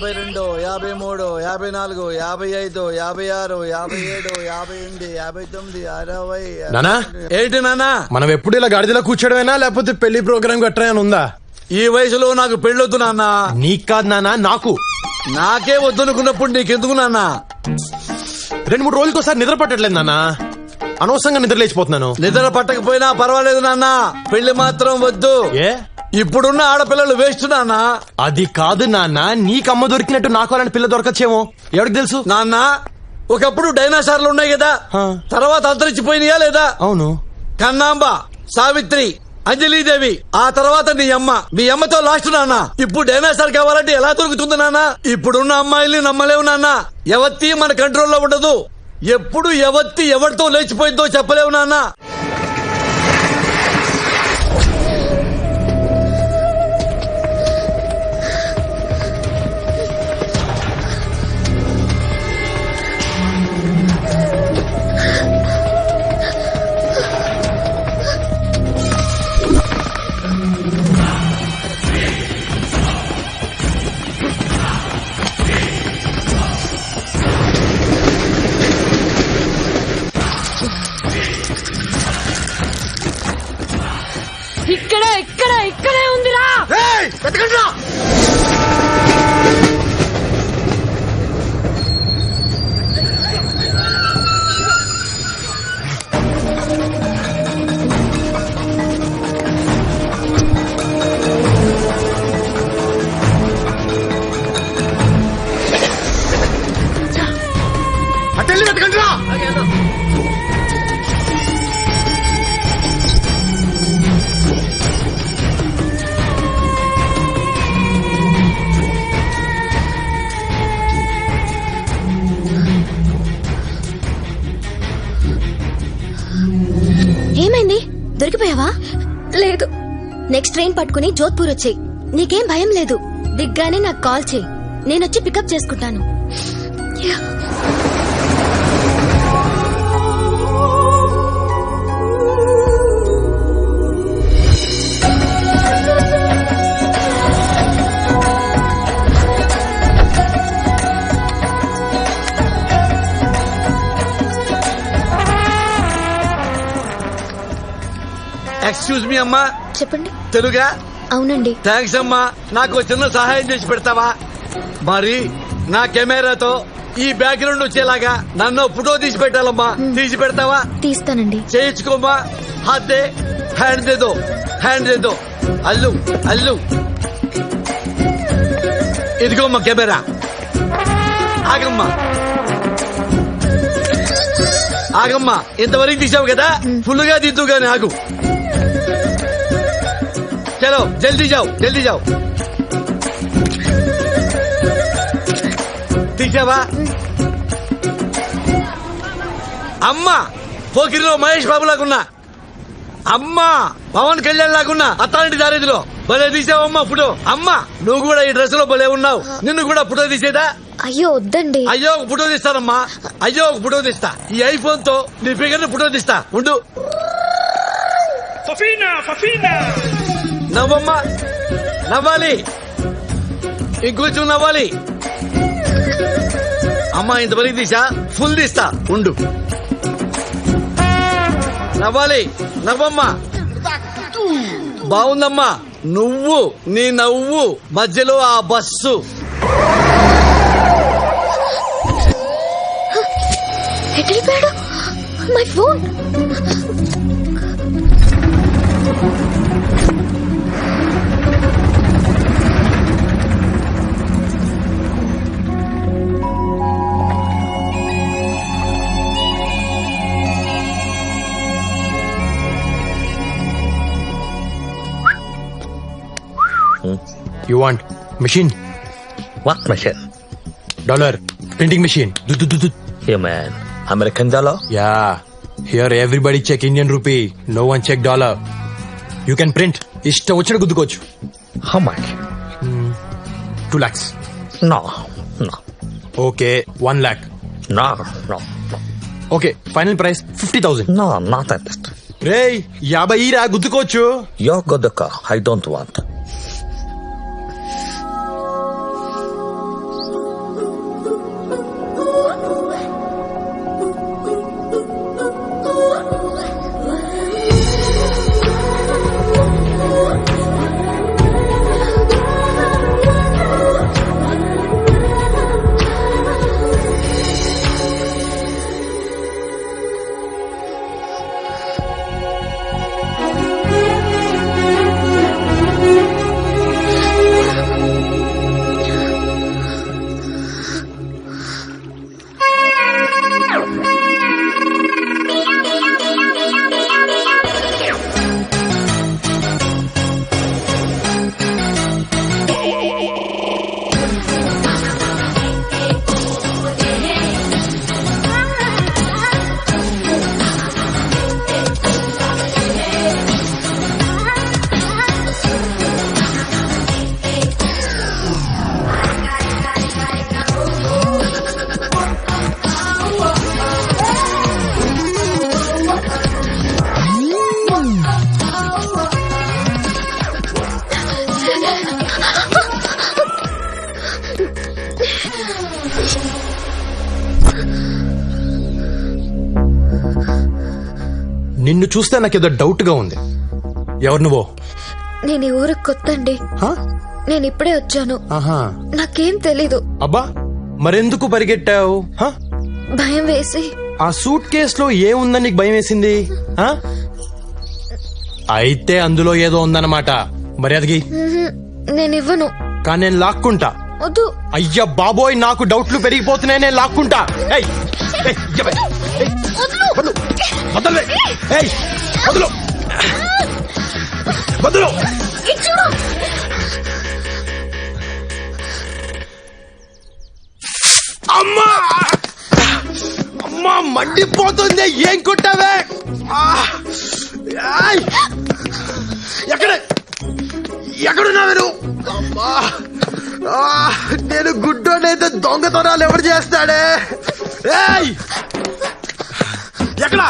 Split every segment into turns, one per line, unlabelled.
52, 53, 54, 55, 56, 57, 58, 59, 60.
నానా
ఏంటి నాన్నా?
మనం ఎప్పుడు ఇలా గాడిదలో కూర్చోడమేనా లేకపోతే పెళ్లి ప్రోగ్రామ్ గట్రా ఉందా?
ఈ వయసులో నాకు పెళ్ళొద్దు నాన్న.
నీకు కాదు నానా, నాకు.
నాకే వద్దనుకున్నప్పుడు నీకెందుకు నాన్న?
2-3 రోజులకోసారి నిద్ర పట్టట్లేదు నానా, అనవసరంగా నిద్ర లేచిపోతున్నాను.
నిద్ర పట్టకపోయినా పర్వాలేదు నాన్న, పెళ్లి మాత్రం వద్దు.
ఏ
ఇప్పుడున్న ఆడపిల్లలు వేస్ట్ నాన్న.
అది కాదు నాన్న, నీకమ్మ దొరికినట్టు నాకు అలాంటి పిల్ల దొరకచ్చేమో, ఎవరికి తెలుసు?
నాన్న, ఒకప్పుడు డైనాసార్లు ఉన్నాయి కదా, తర్వాత అంతరించిపోయినాయా లేదా?
అవును.
కన్నాంబ, సావిత్రి, అంజలీదేవి, ఆ తర్వాత నీ అమ్మ, మీ అమ్మతో లాస్ట్ నాన్న. ఇప్పుడు డైనాసార్ కావాలంటే ఎలా దొరుకుతుంది నాన్న? ఇప్పుడున్న అమ్మాయిల్ని నమ్మలేవు నాన్న. ఎవత్తి మన కంట్రోల్లో ఉండదు. ఎప్పుడు ఎవత్తి ఎవరితో లేచిపోయిందో చెప్పలేవు నాన్న.
ఇక్కడే ఉందిరా.
అటెళ్ళి వెతకండి రా.
ఏమైంది? దొరికిపోయావా?
లేదు.
నెక్స్ట్ ట్రైన్ పట్టుకుని జోధ్పూర్ వచ్చేయ్. నీకేం భయం లేదు. దిగ్గానే నాకు కాల్ చేయి, నేనొచ్చి పికప్ చేసుకుంటాను.
ఎక్స్క్యూజ్ మీ అమ్మా.
చెప్పండి.
తెలుగా?
అవునండి.
థ్యాంక్స్ అమ్మా. నాకు చిన్న సహాయం చేసి పెడతావా? మరి నా కెమెరాతో ఈ బ్యాక్గ్రౌండ్ వచ్చేలాగా నన్ను ఫోటో తీసి పెట్టాలమ్మా. తీసి పెడతావా?
తీస్తానండి.
చేయించుకోమ్మా. హాత్ దే, హ్యాండ్ దేదో, హ్యాండ్ దేదో. అల్లు అల్లు. ఇదిగోమ్మా కెమెరా. ఆగమ్మా ఆగమ్మా. ఇంతవరకు తీసావు కదా, ఫుల్ గా దిద్దు గాని ఆగు. చలో జల్దీ జావ్, జల్దీ జావ్. తీసావా? అమ్మా పోకిరిలో మహేష్ బాబు లాగున్నా, అమ్మా పవన్ కళ్యాణ్ లాగున్నా అత్తాంటి దారేదిలో భలే తీసావమ్మా ఫోటో. అమ్మా నువ్వు కూడా ఈ డ్రెస్ లో భలే ఉన్నావు. నిన్ను కూడా ఫోటో తీసేదా?
అయ్యో వద్దండి.
అయ్యో ఒక ఫోటో తీస్తానమ్మా. అయ్యో ఒక ఫోటో తీస్తా. ఈ ఐఫోన్ తో నీ ఫిగర్ ని ఫోటో తీస్తా. ఉండు. నవ్వమ్మా, నవ్వాలి, ఇంకొంచెం నవ్వాలి. అమ్మా ఇంతవరకు తీసా, ఫుల్ తీస్తా. ఉండు. నవ్వాలి, నవ్వమ్మా. బాగుందమ్మా. నువ్వు నీ నవ్వు మధ్యలో ఆ బస్సు.
ఎటెళ్ళిపోయాడు? My phone.
You want machine?
What machine?
Dollar printing machine.
Here, man. American dollar?
Yeah. Here everybody check Indian rupee. No one check dollar. You can print. ఇష్టం వచ్చిన గుద్దుకోవచ్చు.
How much?
2 lakhs.
No.
Okay, 1 lakh.
No.
Okay, final price 50,000.
No, not at that.
రేయ్ 50 రా గుద్దుకోవచ్చు.
You're good, I don't want.
నిన్ను చూస్తే నాకేదో doubt గా ఉంది. ఎవరు నువ్వు?
నేను ఈ ఊరికి కొత్త అండి.
హా?
నేను ఇప్పుడే వచ్చాను.
ఆహా.
నాకేం తెలీదు.
అబ్బా, మరెందుకు పరిగెట్టావు? హా?
భయం వేసి.
ఆ సూట్ కేసులో ఏముందని నీకు భయం వేసింది? హా? అయితే అందులో ఏదో ఉందన్నమాట. మర్యాదకి
నేను ఇవ్వను.
కానీ నేను లాక్కుంటా.
వద్దు.
అయ్యా బాబోయ్, నాకు డౌట్లు పెరిగిపోతున్నాయి. నేను లాక్కుంటా. ఏయ్, ఏయ్, ఇయ్యవే. ఏయ్, వదలు. వదలవే. ఏయ్, వదలు. వదలు. అమ్మా, అమ్మా, మండిపోతుంది. ఏం కొట్టావే? ఏయ్, ఎక్కడున్నావే నువ్వు? అమ్మా, నేను గుడ్డోనైతే దొంగతనాలు ఎవరు చేస్తాడే? ఏయ్, ఎక్కడ?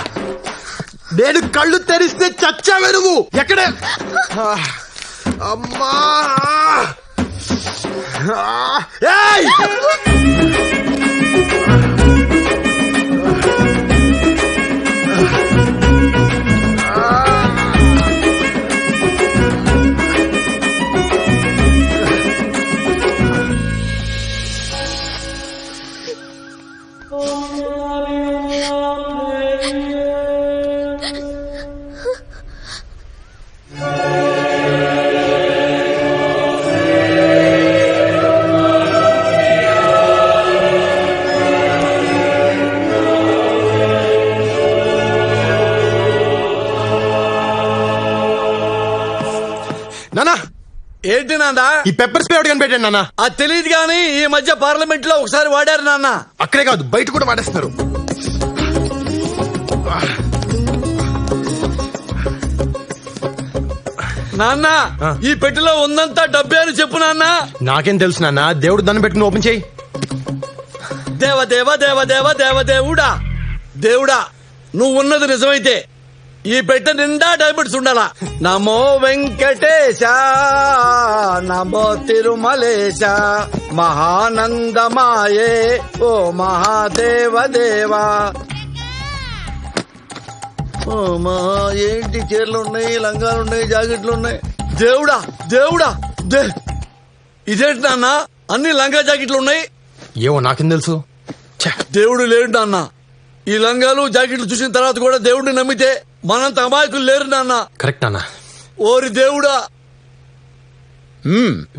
నేను కళ్ళు తెరిస్తే చచ్చావే నువ్వు. ఎక్కడే? అమ్మా, ఏయ్, నానా,
ఏంటి నాన్న?
ఈ పెప్పర్ స్ప్రే ఒకటి కనిపెట్టాను నాన్న.
అది తెలియదు కానీ ఈ మధ్య పార్లమెంట్ లో ఒకసారి వాడారు నాన్న.
అక్కడే కాదు, బయట కూడా వాడేస్తున్నారు.
నాన్న, ఈ పెట్టెలో ఉందంతా డబ్బే అని చెప్పు నాన్న.
నాకేం తెలుసు నాన్న. దేవుడు దాన్ని పెట్టుకుని ఓపెన్ చేయి.
దేవ దేవ దేవ దేవ దేవ దేవుడా, దేవుడా, నువ్వు ఉన్నది నిజమైతే ఈ పెట్టె నిండా డైమండ్స్ ఉండాలా. నమో వెంకటేశ, నమో తిరుమలేశ, మహానందమాయే ఓ మహాదేవ దేవా. ఓ మా, ఏంటి చీరలు ఉన్నాయి, లంగాలు ఉన్నాయి, జాకెట్లు ఉన్నాయి. దేవుడా దేవుడా, ఇదేంటి నాన్న అన్ని లంగా జాకెట్లు ఉన్నాయి?
ఏవో నాకేం తెలుసు.
దేవుడు లేడు నాన్న. ఈ లంగాలు జాకెట్లు చూసిన తర్వాత కూడా దేవుడిని నమ్మితే మనంత అమాయకులు లేరు నాన్న.
కరెక్ట్ నాన్న.
ఓరి దేవుడా.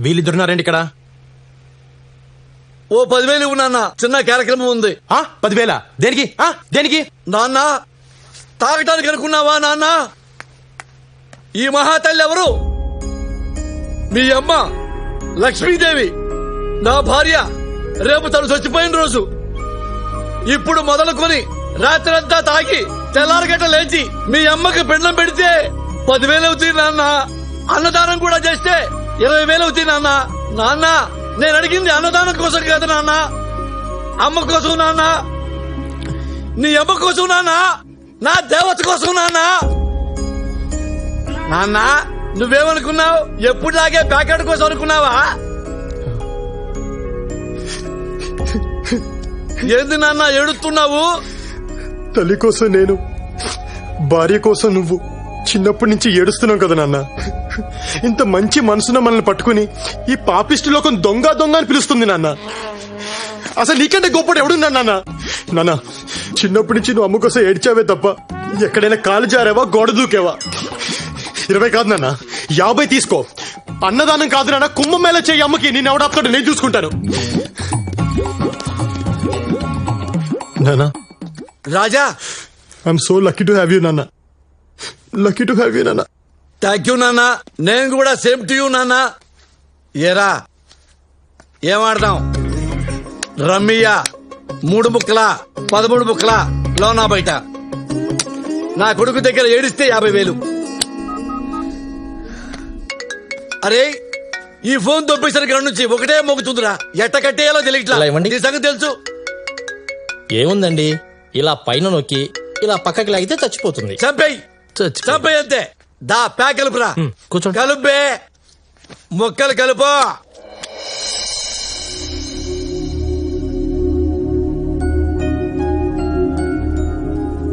వీళ్ళిద్దరున్నారండి ఇక్కడ.
ఓ 10,000 ఇవ్వు నాన్న, చిన్న కార్యక్రమం ఉంది.
10,000? దేనికి? దేనికి
నాన్న, తాగటానికి అనుకున్నావా నాన్న? ఈ మహాతల్లి ఎవరు? మీ అమ్మ లక్ష్మీదేవి, నా భార్య. రేపు తను చచ్చిపోయిన రోజు. ఇప్పుడు మొదలుకొని రాత్రంతా తాగి తెల్లారగట్ట లేచి మీ అమ్మకి పిండం పెడితే 10,000 అవుతుంది నాన్న. అన్నదానం కూడా చేస్తే 20,000 అవుతుంది నాన్న. నాన్న, నేను అడిగింది అన్నదానం కోసం కాదు నాన్న, అమ్మ కోసం నాన్న. నీ అమ్మ కోసం నాన్న, నా దేవత కోసం నాన్న. నాన్న, నువ్వేమనుకున్నావు? ఎప్పుడులాగే ప్యాకెట్ కోసం అనుకున్నావా? ఏంది నాన్న ఏడుస్తున్నావు?
తల్లి కోసం నేను, భార్య కోసం నువ్వు చిన్నప్పటి నుంచి ఏడుస్తున్నావు కదా నాన్న. ఇంత మంచి మనసున మనల్ని పట్టుకుని ఈ పాపిష్టి లోకం దొంగ దొంగ అని పిలుస్తుంది నాన్న. అసలు నీకంటే గొప్పడు ఎవడున్నా నాన్న? నాన్న, చిన్నప్పటి నుంచి నువ్వు అమ్మ కోసం ఏడ్చావే తప్ప ఎక్కడైనా కాలు జారావా, గోడ దూకేవా? 20 కాదు నాన్న, 50 తీసుకో. అన్నదానం కాదు నాన్న, కుంభమేళ చేయి అమ్మకి. నేను ఎవడాపుతాడు, నేను చూసుకుంటాను. నాన్న,
రాజా,
I'm so lucky to have you నాన్న. లక్కీ టు హ్యావ్ యూ నాన్న.
థ్యాంక్ యూ నాన్న. నేను కూడా సేమ్ టు యూ నాన్న. ఏరా, ఏమాడదాం? రమ్మియా 3 ముక్కల 13 ముక్కల లోనా బయట. నా కొడుకు దగ్గర ఏడిస్తే 50,000. అరే, ఈ ఫోన్ దొబ్బేసరికి రెండు నుంచి ఒకటే మోగుతుందిరా. ఎట్ట కట్టేయాలో తెలియట్లా.
ఇలా ఇవ్వండి.
నీ సంగతి తెలుసు.
ఏముందండి, ఇలా పైన నొక్కి ఇలా పక్కకి లాగితే చచ్చిపోతుంది.
చంపేయి అంతే. దా ప్యాక్ కలుపురా.
కూర్చోండి.
కలుపే, ముక్కలు కలుపు.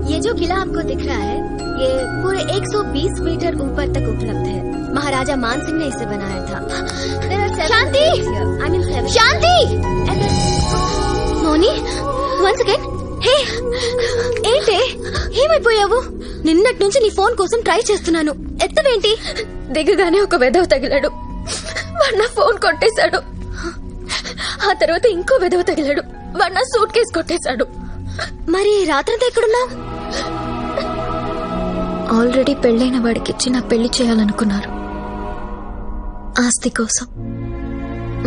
ये जो किला आपको दिख रहा है ये पूरे 120 मीटर ऊपर तक उपलब्ध है। महाराजा मान सिंह ने इसे बनाया था। शांति, शांति। మోని వన్స్ అగైన్. హే ఏంటే ఏమైపోయావు? నిన్నటి నుంచి నీ ఫోన్ కోసం ట్రై చేస్తున్నాను, ఎత్తవేంటి?
దిగగానే ఒక వెధవ తగిలాడు, వాడు నా ఫోన్ కొట్టేశాడు. ఆ తర్వాత ఇంకో వెధవ తగిలాడు, వాడు నా సూట్ కేసు కొట్టేశాడు.
మరి రాత్రంతా ఎక్కడున్నావు?
ఆల్రెడీ పెళ్ళైన వాడికిచ్చి నా పెళ్లి చేయాలనుకున్నారు. ఆస్తి కోసం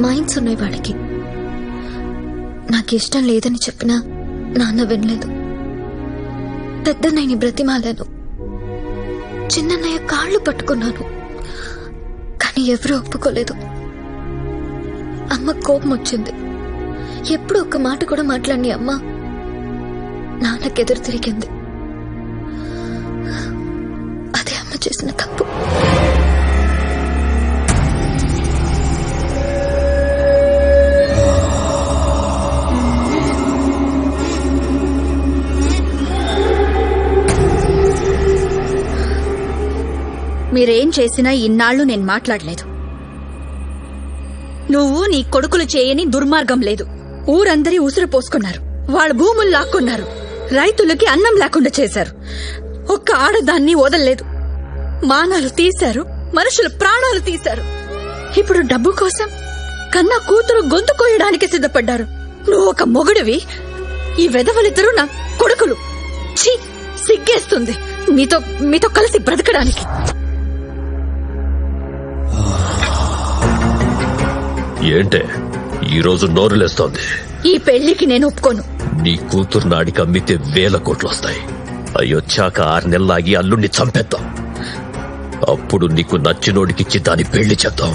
మైండ్స్ ఉన్నాయి వాడికి. నాకిష్టం లేదని చెప్పినా నాన్న వినలేదు. పెద్దన్నయ్యని బ్రతిమాలాను, చిన్నన్నయ్య కాళ్ళు పట్టుకున్నాను, కానీ ఎవరూ ఒప్పుకోలేదు. అమ్మ కోపం వచ్చింది. ఎప్పుడు ఒక్క మాట కూడా మాట్లాడిని అమ్మ నాన్నకెదురు తిరిగింది. అదే అమ్మ చేసిన తప్పు.
మీరేం చేసినా ఇన్నాళ్లు నేను మాట్లాడలేదు. నువ్వు నీ కొడుకులు చేయని దుర్మార్గం లేదు. ఊరందరి ఉసురు పోసుకున్నారు, వాళ్ళ భూములు లాక్కున్నారు, రైతులకి అన్నం లేకుండా చేశారు. ఒక్క ఆడదాన్ని వదల్లేదు. మానాలు తీశారు, మనుషుల ప్రాణాలు తీశారు. ఇప్పుడు డబ్బు కోసం కన్నా కూతురు గొంతు కోయడానికి సిద్ధపడ్డారు. నువ్వు ఒక మొగుడివి, ఈ వెధవలిద్దరూ నా కొడుకులు. ఛీ, సిగ్గేస్తుంది మీతో కలిసి బ్రతకడానికి.
ఏంటే ఈరోజు నోరులేస్తోంది?
ఈ పెళ్లికి నేను ఒప్పుకోను.
నీ కూతురు నాడికి అమ్మితే 1000 కోట్లు వస్తాయి. అయ్యొచ్చాక 6 నెలలాగి అల్లుణ్ణి చంపేద్దాం. అప్పుడు నీకు నచ్చినోడికిచ్చి దాని పెళ్లి చేద్దాం.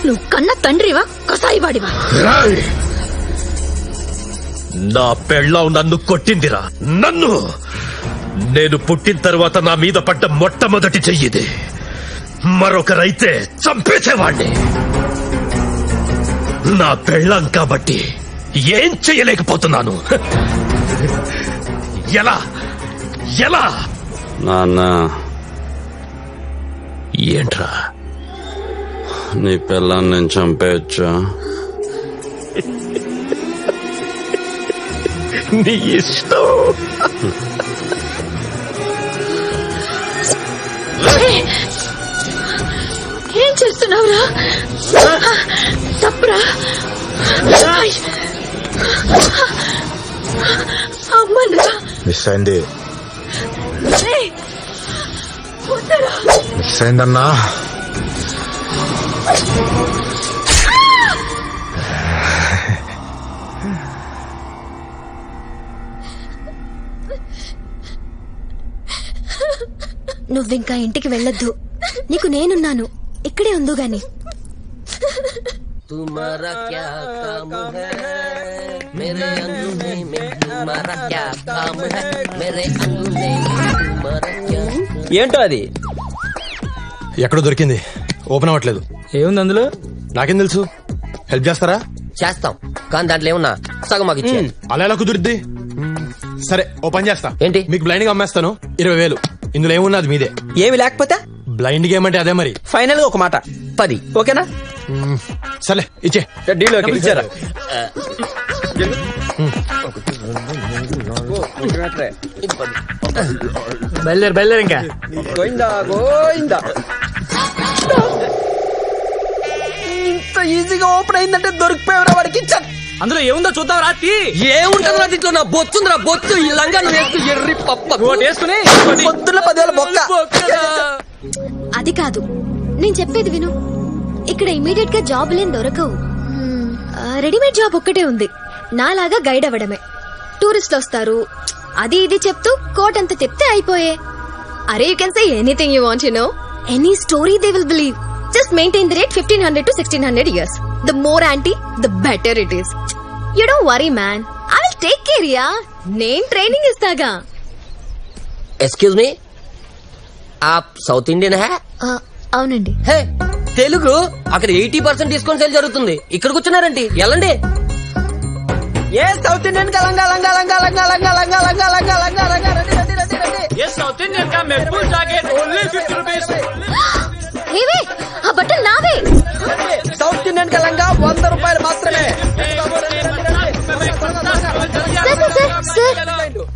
నువ్వు కన్న తండ్రివా కసాయివాడివా?
రాయ్! నా పెళ్ళాం నన్ను కొట్టిందిరా, నన్ను. నేను పుట్టిన తర్వాత నా మీద పడ్డ మొట్టమొదటి చెయ్యిది. మరొకరైతే చంపేసేవాణ్ణి. నా పెళ్ళాం కాబట్టి ఏం చెయ్యలేకపోతున్నాను. ఎలా ఎలా?
నాన్న,
ఏంట్రా?
నీ పిల్లని నేను చంపేయచ్చా?
నీ ఇష్టం.
ఏం చేస్తున్నావురా? తప్పురా. అమ్మరా,
మిస్ అయింది,
వద్దరా.
మిస్ అయిందన్నా.
నువ్వింకా ఇంటికి వెళ్ళొద్దు, నీకు నేనున్నాను, ఇక్కడే ఉందు గాని.
तुम्हारा क्या काम है मेरे अंगूठे में, तुम्हारा क्या काम है मेरे अंगूठे में, तुम्हारा क्या? ఏంటో అది
ఎక్కడో దొరికింది, ఓపెన్ అవ్వట్లేదు.
ఏముంది అందులో?
నాకేం తెలుసు, హెల్ప్ చేస్తారా?
చేస్తాం, కానీ దాంట్లో ఏమున్నా సగం మాకు ఇచ్చే.
అలా ఎలా కుదురుద్ది? సరే, ఓ పని చేస్తా.
ఏంటి?
మీకు బ్లైండ్ గా అమ్మేస్తాను, 20,000. ఇందులో ఏమున్నది మీదే.
ఏమి లేకపోతే
బ్లైండ్ గేమ్ అంటే అదే మరి.
ఫైనల్ గా ఒక మాట 10, ఓకేనా?
సరే, ఇచ్చే.
డీల్ ఓకే, ఇచ్చారా?
బయలుదేరు ఇంకా.
గోయిందా గోయిందా. ఇంత ఈజీగా ఓపెన్ అయిందంటే దొరికిపోయావురా వాడికి.
అందులో ఏముందో చూద్దాం రాత్రి.
ఏముంటుందిరా దీంట్లో? నా బొచ్చుందిరా, బొచ్చు. ఈ లంగా వేసుకుని ఎర్రి పప్ప
వేసుకుని
పొద్దున్న 10,000 బొక్క.
అది కాదు, నేను చెప్పేది విను. ఇక్కడ ఇమీడియట్ గా జాబులేం దొరకవు. రెడీమేడ్ జాబ్ ఒక్కటే ఉంది, నాలాగా గైడ్ అవ్వడమే. టూరిస్టులు వస్తారు, అది ఇది చెప్తూ కోట్ అంతా చెప్తే అయిపోయే. అరే, you can say anything you want, you know, any story they will believe. Just maintain the rate 1500 to 1600 years. The more ante, the better it is. You don't worry, man. I will take care, ya. నేను training ఇస్తాగా.
Excuse me, ఆప్ south Indian హే?
అవునండి.
హే, తెలుగు. అక్కడ 80% discount sale జరుగుతుంది. ఇక్కడ కూర్చున్నారండి, వెళ్ళండి. ఏ south Indian కా లంగా లంగా లంగా లంగా లంగా లంగా లంగా లంగా లంగా లంగా రండి రండి రండి రండి.
ये साउथ इंडियन का महफूज जैकेट ओनली 50 रुपीस
ఏవే ఆ బట్టలు నావే.
సౌత్ ఇండియన్ కా లంగా 100 రూపాయలు మాత్రమే.
సార్ సార్ సార్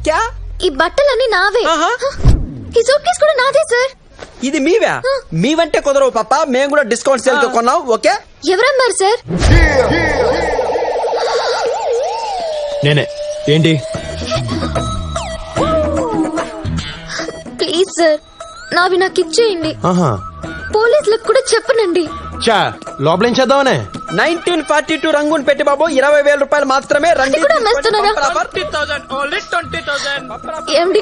క్యా
ఈ బట్టలన్నీ నావే.
ఆహా.
ఈ సూట్ కేసు కూడా నాదే సార్.
ఇది మీవా? మీవంటే కుదరవు పాప, మేము కూడా డిస్కౌంట్ సేల్ తో కొన్నాం. ఓకే
ఎవరన్నారు సార్?
నేనే. ఏంటి?
ప్లీజ్ సార్ నావి నాకు ఇచ్చేయండి.
ఆహా.
పోలీసులకు కూడా చెప్పనండి.
చా లోపల ఏం చేద్దామనే?
1942 రంగుని పెట్టి బాబు 20,000 రూపాయలు మాత్రమే. రండి.
అది కూడా అమ్మేస్తున్నారా?
20,000 ఓన్లీ 20,000
ఏమండి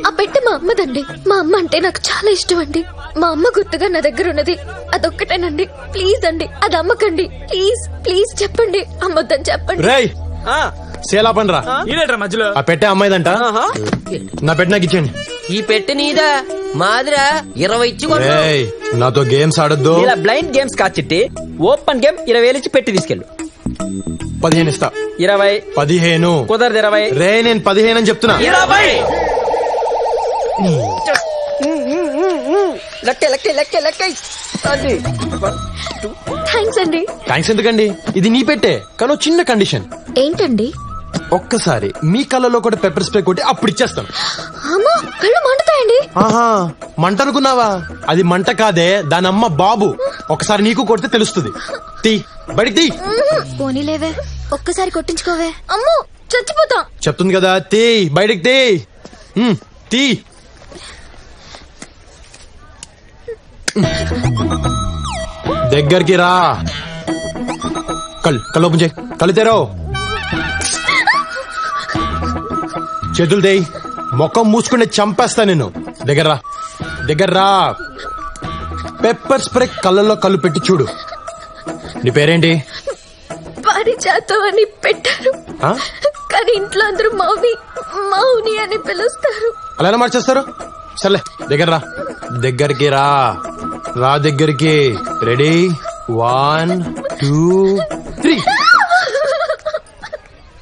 ఆ పెట్టె మా అమ్మదండి. మా అమ్మ అంటే నాకు చాలా ఇష్టం అండి. మా అమ్మ గుర్తుగా నా దగ్గర ఉన్నది అదొక్కటేనండి. ప్లీజ్ అండి అది అమ్మకండి. ప్లీజ్ ప్లీజ్ చెప్పండి, అమ్మొద్దని చెప్పండి.
రేయ్
ఆ,
సేలా పనిరా.
ఇదేట్రా మధ్యలో
ఆ పెట్టే అమ్మాయిదంట.
ఆహా.
నా పెట్టి నాకు ఇచ్చేయండి.
ఈ పెట్టి నీదా మాదిరా 20 ఇచ్చి కొను.
రేయ్ నాతో గేమ్స్ ఆడొద్దు.
ఇలా బ్లైండ్ గేమ్స్ కాచిట్టి ఓపెన్ గేమ్ 20,000 ఇచ్చి పెట్టి తీసుకెళ్ళు.
15 ఇస్తా.
20
15
కుదరదు. 20
రే నేను 15 అని చెప్తున్నా.
20 లెక్క లెక్క లెక్క లెక్క. అది
థ్యాంక్స్ అండి.
థ్యాంక్స్ ఎందుకండి, ఇది నీ పెట్టే కానీ ఓ చిన్న కండిషన్.
ఏంటండి?
ఒక్కసారి మీ కళ్ళలో కూడా పెప్పర్ స్ప్రే కొట్టి అప్పుడు ఇచ్చేస్తాను.
అమ్మో కళ్ళు మండుతాయండి.
ఆహా మంట అనుకున్నావా? అది మంట కాదే, దాని అమ్మ బాబు. ఒకసారి నీకు కొడితే తెలుస్తుంది. తీ బయటికి తీ.
పోనీలేవే ఒక్కసారి కొట్టించుకోవే. అమ్మో చచ్చిపోతాం.
చెప్తుంది కదా తీ బయటికి తీ. తీ. దగ్గరికి రా. కళ్ళు ఓపెన్ చేయి. కళ్ళు తెరో. చేతులు తెయి. ముఖం మూసుకుని చంపేస్తా నిన్ను. దగ్గర రా. దగ్గర రా. పెప్పర్ స్ప్రే కళ్ళల్లో కళ్ళు పెట్టి చూడు. నీ పేరేంటి?
పారిజాతం అని పెట్టారు
ఆ?
కానీ ఇంట్లో అందరూ మౌని అని పిలుస్తారు.
అలానే మార్చేస్తారు. సర్లే దగ్గర రా. దగ్గరికి రా. రా దగ్గరికి. రెడీ 1 2